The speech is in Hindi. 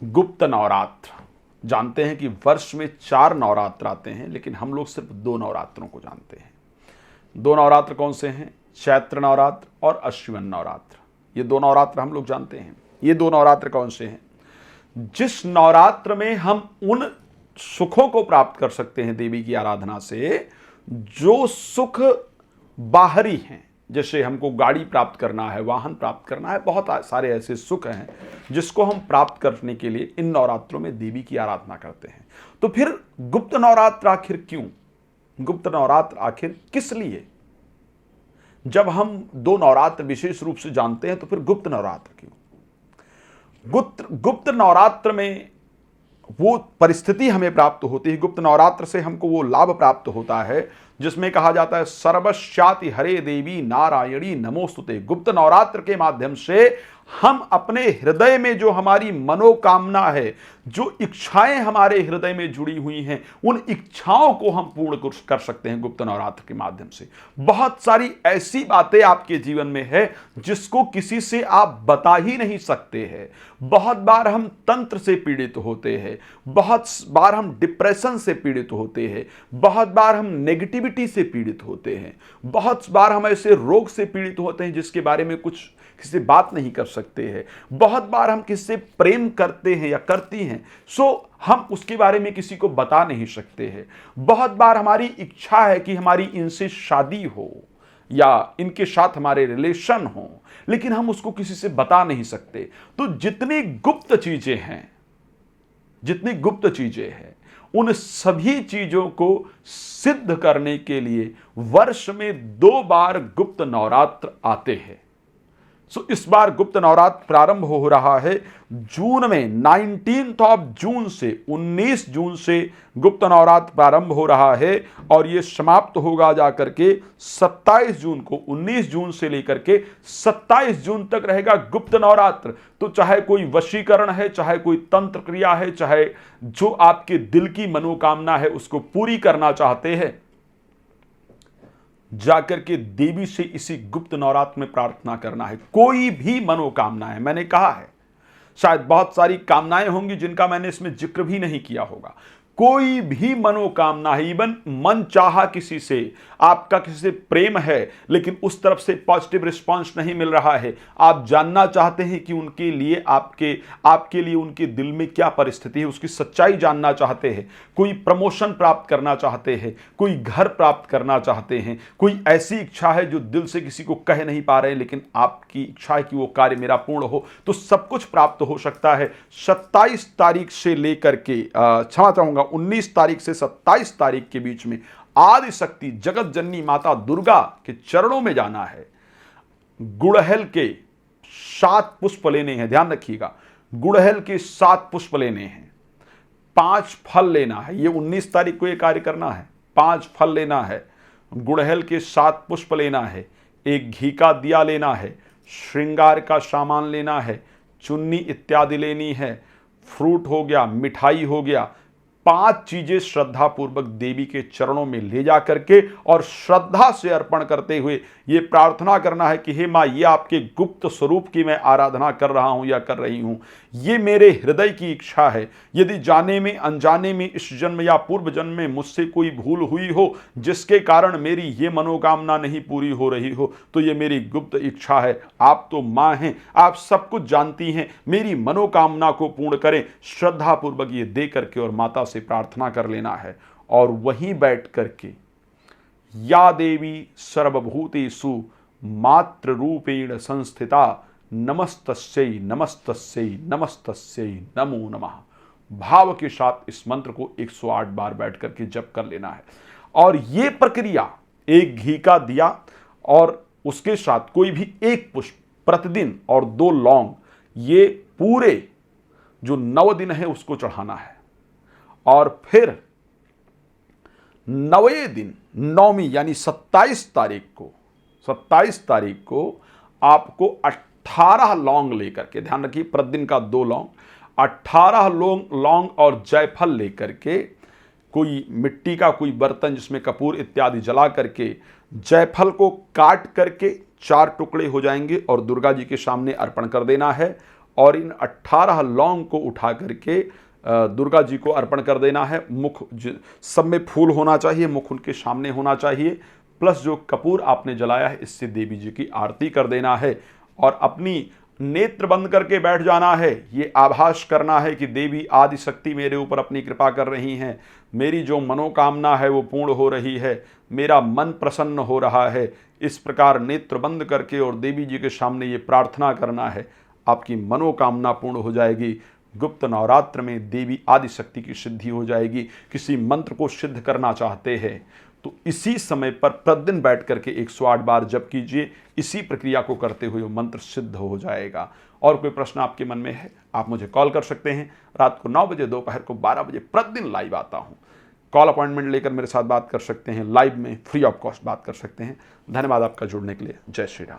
गुप्त नवरात्र। जानते हैं कि वर्ष में 4 नवरात्र आते हैं, लेकिन हम लोग सिर्फ 2 नवरात्रों को जानते हैं। 2 नवरात्र कौन से हैं? चैत्र नवरात्र और अश्विन नवरात्र। ये 2 नवरात्र हम लोग जानते हैं। ये 2 नवरात्र कौन से हैं? जिस नवरात्र में हम उन सुखों को प्राप्त कर सकते हैं देवी की आराधना से, जो सुख बाहरी हैं। जैसे हमको गाड़ी प्राप्त करना है, वाहन प्राप्त करना है, बहुत सारे ऐसे सुख हैं जिसको हम प्राप्त करने के लिए इन नवरात्रों में देवी की आराधना करते हैं। तो फिर गुप्त नवरात्र आखिर क्यों? गुप्त नवरात्र आखिर किस लिए? जब हम 2 नवरात्र विशेष रूप से जानते हैं, तो फिर गुप्त नवरात्र क्यों? गुप्त नवरात्र में वो परिस्थिति हमें प्राप्त होती है, गुप्त नवरात्र से हमको वो लाभ प्राप्त होता है जिसमें कहा जाता है सर्वस्याति हरे देवी नारायणी नमोस्तुते। गुप्त नवरात्र के माध्यम से हम अपने हृदय में जो हमारी मनोकामना है, जो इच्छाएं हमारे हृदय में जुड़ी हुई हैं, उन इच्छाओं को हम पूर्ण कर सकते हैं गुप्त नवरात्र के माध्यम से। बहुत सारी ऐसी बातें आपके जीवन में है जिसको किसी से आप बता ही नहीं सकते हैं। बहुत बार हम तंत्र से पीड़ित होते हैं, बहुत बार हम डिप्रेशन से पीड़ित होते हैं, बहुत बार हम नेगेटिविटी से पीड़ित होते हैं, बहुत बार हम ऐसे रोग से पीड़ित होते हैं जिसके बारे में कुछ किसी से बात नहीं कर सकते हैं। बहुत बार हम किसी से प्रेम करते हैं या करती हैं, सो हम उसके बारे में किसी को बता नहीं सकते हैं। बहुत बार हमारी इच्छा है कि हमारी इनसे शादी हो या इनके साथ हमारे रिलेशन हो, लेकिन हम उसको किसी से बता नहीं सकते। तो जितनी गुप्त चीजें हैं, उन सभी चीजों को सिद्ध करने के लिए वर्ष में 2 बार गुप्त नवरात्र आते हैं। सो इस बार गुप्त नवरात्र प्रारंभ हो रहा है जून में, 19 जून से 19 जून से गुप्त नवरात्र प्रारंभ हो रहा है और ये समाप्त होगा जाकर के 27 जून को। 19 जून से लेकर के 27 जून तक रहेगा गुप्त नवरात्र। तो चाहे कोई वशीकरण है, चाहे कोई तंत्र क्रिया है, चाहे जो आपके दिल की मनोकामना है उसको पूरी करना चाहते हैं, जाकर के देवी से इसी गुप्त नवरात्र में प्रार्थना करना है। कोई भी मनोकामना है, मैंने कहा है शायद बहुत सारी कामनाएं होंगी जिनका मैंने इसमें जिक्र भी नहीं किया होगा। कोई भी मनोकामना है, इवन मन चाहा किसी से, आपका किसी से प्रेम है लेकिन उस तरफ से पॉजिटिव रिस्पांस नहीं मिल रहा है, आप जानना चाहते हैं कि उनके लिए आपके लिए उनके दिल में क्या परिस्थिति है, उसकी सच्चाई जानना चाहते हैं, कोई प्रमोशन प्राप्त करना चाहते हैं, कोई घर प्राप्त करना चाहते हैं, कोई ऐसी इच्छा है जो दिल से किसी को कह नहीं पा रहे लेकिन आपकी इच्छा है कि वो कार्य मेरा पूर्ण हो, तो सब कुछ प्राप्त हो सकता है। 27 तारीख से लेकर के क्षमा चाहूंगा 19 तारीख से 27 तारीख के बीच में आदि शक्ति जगत जननी माता दुर्गा के चरणों में जाना है। गुड़हल के 7 पुष्प लेने हैं, ध्यान रखिएगा, गुड़हल के 7 पुष्प लेने हैं, 5 फल लेना है। ये 19 तारीख को ये कार्य करना है। 5 फल लेना है, गुड़हल के 7 पुष्प लेना है, एक घी का दिया लेना है, श्रृंगार का सामान लेना है, चुन्नी इत्यादि लेनी है, फ्रूट हो गया, मिठाई हो गया, 5 चीजें श्रद्धा पूर्वक देवी के चरणों में ले जा करके और श्रद्धा से अर्पण करते हुए ये प्रार्थना करना है कि हे माँ, ये आपके गुप्त स्वरूप की मैं आराधना कर रहा हूं या कर रही हूं, ये मेरे हृदय की इच्छा है। यदि जाने में अनजाने में इस जन्म या पूर्व जन्म में मुझसे कोई भूल हुई हो जिसके कारण मेरी ये मनोकामना नहीं पूरी हो रही हो, तो ये मेरी गुप्त इच्छा है। आप तो माँ हैं, आप सब कुछ जानती हैं, मेरी मनोकामना को पूर्ण करें। श्रद्धा पूर्वक ये दे करके और माता से प्रार्थना कर लेना है और वहीं बैठ करके या देवी सर्वभूतेषु मातृ रूपेण संस्थिता नमस्तस्यै नमस्तस्यै नमस्तस्यै नमो नमः भाव के साथ इस मंत्र को 108 बार बैठ करके जप कर लेना है। और ये प्रक्रिया, एक घी का दिया और उसके साथ कोई भी एक पुष्प प्रतिदिन और 2 लौंग, ये पूरे जो 9 दिन है उसको चढ़ाना है। और फिर 9वें दिन, 9वीं यानी 27 तारीख को आपको 18 लौंग लेकर के, ध्यान रखिए प्रतिदिन का 2 लौंग, 18 लौंग और जायफल लेकर के, कोई मिट्टी का कोई बर्तन जिसमें कपूर इत्यादि जला करके जायफल को काट करके 4 टुकड़े हो जाएंगे और दुर्गा जी के सामने अर्पण कर देना है। और इन 18 लौंग को उठा करके दुर्गा जी को अर्पण कर देना है। मुख सब में फूल होना चाहिए, मुख उनके सामने होना चाहिए, प्लस जो कपूर आपने जलाया है इससे देवी जी की आरती कर देना है और अपनी नेत्र बंद करके बैठ जाना है। ये आभास करना है कि देवी आदि शक्ति मेरे ऊपर अपनी कृपा कर रही हैं, मेरी जो मनोकामना है वो पूर्ण हो रही है, मेरा मन प्रसन्न हो रहा है। इस प्रकार नेत्र बंद करके और देवी जी के सामने ये प्रार्थना करना है, आपकी मनोकामना पूर्ण हो जाएगी। गुप्त नवरात्र में देवी आदि शक्ति की सिद्धि हो जाएगी। किसी मंत्र को सिद्ध करना चाहते हैं तो इसी समय पर प्रतिदिन बैठ करके 108 बार जप कीजिए। इसी प्रक्रिया को करते हुए मंत्र सिद्ध हो जाएगा। और कोई प्रश्न आपके मन में है आप मुझे कॉल कर सकते हैं। रात को 9 बजे, दोपहर को 12 बजे प्रतिदिन लाइव आता हूँ। कॉल अपॉइंटमेंट लेकर मेरे साथ बात कर सकते हैं, लाइव में फ्री ऑफ कॉस्ट बात कर सकते हैं। धन्यवाद आपका जुड़ने के लिए। जय श्री राम।